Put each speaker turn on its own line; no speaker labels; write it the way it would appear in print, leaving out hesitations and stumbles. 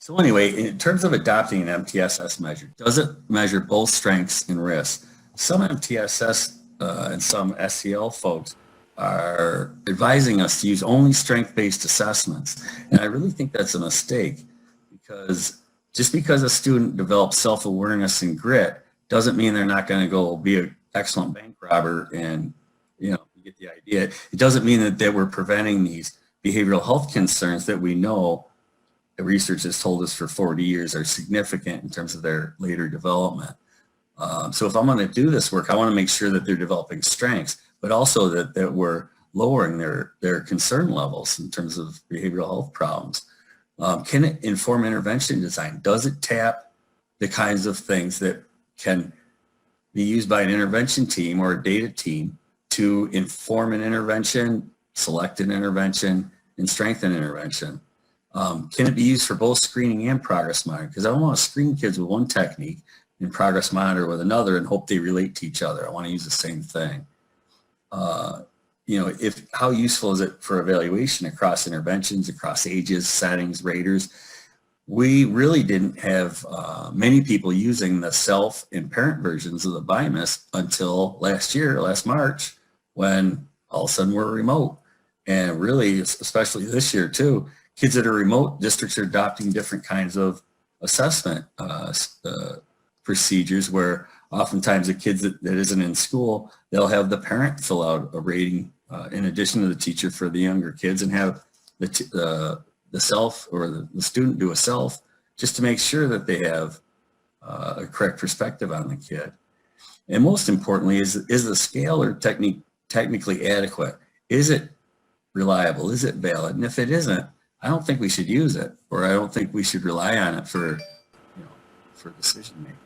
So anyway, in terms of adopting an MTSS measure, does it measure both strengths and risks? Some MTSS and some SEL folks are advising us to use only strength-based assessments. And I really think that's a mistake, because just because a student develops self-awareness and grit doesn't mean they're not going to go be an excellent bank robber. And, you get the idea. It doesn't mean that we're preventing these behavioral health concerns that we know the research has told us for 40 years are significant in terms of their later development. So if I'm going to do this work, I want to make sure that they're developing strengths, but also that we're lowering their concern levels in terms of behavioral health problems. Can it inform intervention design? Does it tap the kinds of things that can be used by an intervention team or a data team to inform an intervention, select an intervention, and strengthen intervention? Can it be used for both screening and progress monitoring? Because I don't want to screen kids with one technique and progress monitor with another and hope they relate to each other. I want to use the same thing. How useful is it for evaluation across interventions, across ages, settings, raters? We really didn't have many people using the self and parent versions of the BIMUS until last March, when all of a sudden we're remote. And really, especially this year too, kids that are remote, districts are adopting different kinds of assessment procedures, where oftentimes the kids that isn't in school, they'll have the parent fill out a rating in addition to the teacher for the younger kids, and have the self or the student do a self, just to make sure that they have a correct perspective on the kid. And most importantly, is the scale or technique technically adequate? Is it reliable? Is it valid? And if it isn't, I don't think we should use it, or I don't think we should rely on it for decision making.